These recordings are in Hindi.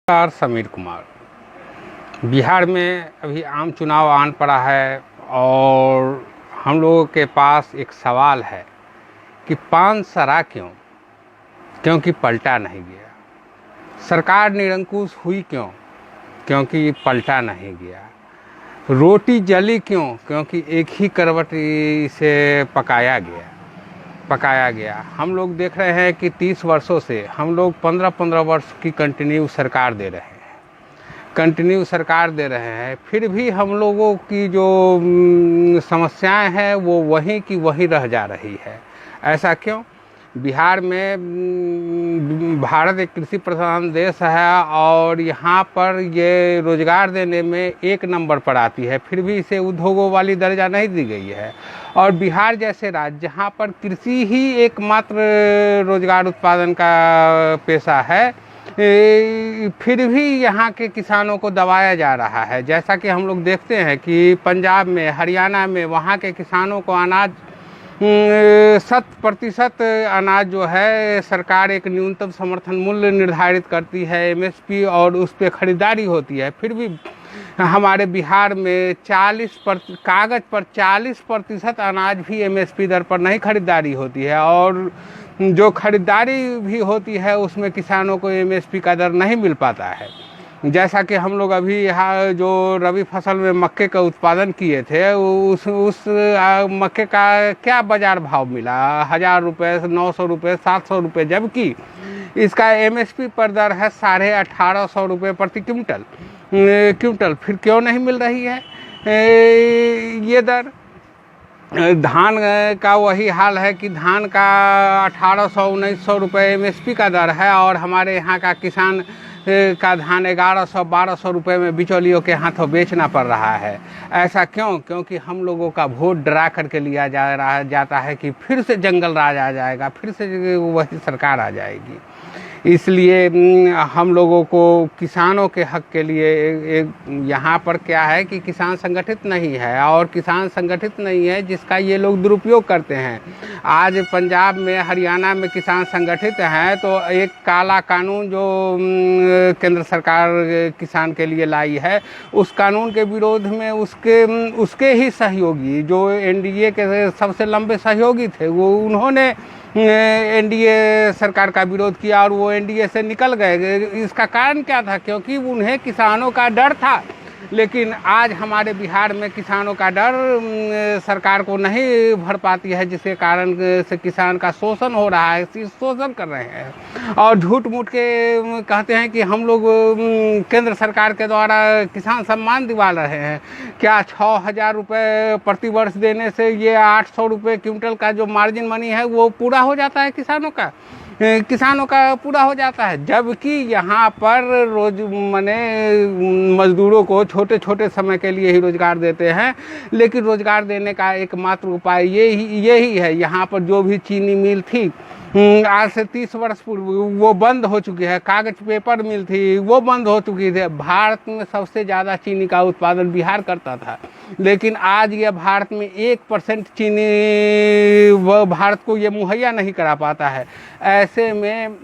नमस्कार, समीर कुमार। बिहार में अभी आम चुनाव आन पड़ा है और हम लोगों के पास एक सवाल है कि पान सरा क्यों? क्योंकि पलटा नहीं गया। सरकार निरंकुश हुई क्यों? क्योंकि पलटा नहीं गया। रोटी जली क्यों? क्योंकि एक ही करवटी से पकाया गया। हम लोग देख रहे हैं कि 30 वर्षों से हम लोग 15-15 वर्ष की कंटिन्यू सरकार दे रहे हैं, फिर भी हम लोगों की जो समस्याएं हैं वो वहीं की वहीं रह जा रही है। ऐसा क्यों? बिहार में भारत एक कृषि प्रधान देश है और यहाँ पर ये रोजगार देने में एक नंबर पर आती है, फिर भी इसे उद्योगों वाली दर्जा नहीं दी गई है। और बिहार जैसे राज्य जहाँ पर कृषि ही एकमात्र रोजगार उत्पादन का पेशा है, फिर भी यहाँ के किसानों को दबाया जा रहा है। जैसा कि हम लोग देखते हैं कि पंजाब में, हरियाणा में वहाँ के किसानों को अनाज 100% अनाज जो है सरकार एक न्यूनतम समर्थन मूल्य निर्धारित करती है, MSP, और उस पर खरीदारी होती है। फिर भी हमारे बिहार में कागज़ पर 40% अनाज भी MSP दर पर नहीं खरीदारी होती है, और जो खरीदारी भी होती है उसमें किसानों को MSP का दर नहीं मिल पाता है। जैसा कि हम लोग अभी यहाँ जो रबी फसल में मक्के का उत्पादन किए थे, उस मक्के का क्या बाज़ार भाव मिला? 1000 रुपये, 900 रुपये, 700 रुपये, जबकि इसका MSP पर दर है 1850 रुपये प्रति क्विंटल। फिर क्यों नहीं मिल रही है ये दर? धान का वही हाल है कि धान का 1800-1900 रुपये MSP का दर है, और हमारे यहाँ का किसान का धान 1100-1200 रुपये में बिचौलियों के हाथों बेचना पड़ रहा है। ऐसा क्यों? क्योंकि हम लोगों का वोट डरा करके लिया जाता है कि फिर से जंगल राज आ जाएगा, फिर से वही सरकार आ जाएगी। इसलिए हम लोगों को किसानों के हक के लिए यहाँ पर क्या है कि किसान संगठित नहीं है, और किसान संगठित नहीं है जिसका ये लोग दुरुपयोग करते हैं। आज पंजाब में, हरियाणा में किसान संगठित हैं तो एक काला कानून जो केंद्र सरकार किसान के लिए लाई है, उस कानून के विरोध में उसके ही सहयोगी जो NDA के सबसे लंबे सहयोगी थे, वो उन्होंने NDA सरकार का विरोध किया और वो NDA से निकल गए। इसका कारण क्या था? क्योंकि उन्हें किसानों का डर था। लेकिन आज हमारे बिहार में किसानों का डर सरकार को नहीं भर पाती है, जिसके कारण से किसान का शोषण हो रहा है, शोषण कर रहे हैं और झूठ मूठ के कहते हैं कि हम लोग केंद्र सरकार के द्वारा किसान सम्मान दिवा रहे हैं। क्या 6000 रुपये प्रति वर्ष देने से ये 800 रुपये क्विंटल का जो मार्जिन मनी है वो पूरा हो जाता है? किसानों का पूरा हो जाता है, जबकि यहाँ पर मजदूरों को छोटे समय के लिए ही रोजगार देते हैं। लेकिन रोजगार देने का एकमात्र उपाय यही है। यहाँ पर जो भी चीनी मिल थी आज से 30 वर्ष पूर्व वो बंद हो चुकी है, कागज पेपर मिल थी वो बंद हो चुकी थी। भारत में सबसे ज़्यादा चीनी का उत्पादन बिहार करता था, लेकिन आज ये भारत में 1% चीनी भारत को ये मुहैया नहीं करा पाता है। ऐसे में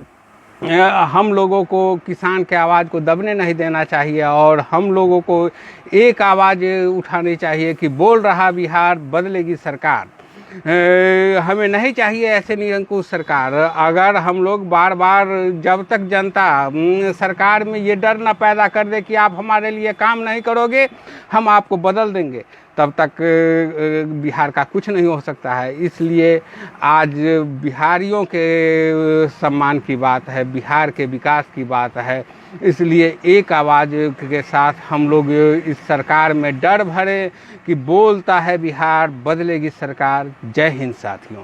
हम लोगों को किसान के आवाज़ को दबने नहीं देना चाहिए, और हम लोगों को एक आवाज़ उठानी चाहिए कि बोल रहा बिहार, बदलेगी सरकार। हमें नहीं चाहिए ऐसे निरंकुश सरकार। अगर हम लोग बार बार, जब तक जनता सरकार में ये डर न पैदा कर दे कि आप हमारे लिए काम नहीं करोगे, हम आपको बदल देंगे, तब तक बिहार का कुछ नहीं हो सकता है। इसलिए आज बिहारियों के सम्मान की बात है, बिहार के विकास की बात है। इसलिए एक आवाज़ के साथ हम लोग इस सरकार में डर भरे कि बोलता है बिहार, बदलेगी सरकार। जय हिंद साथियों।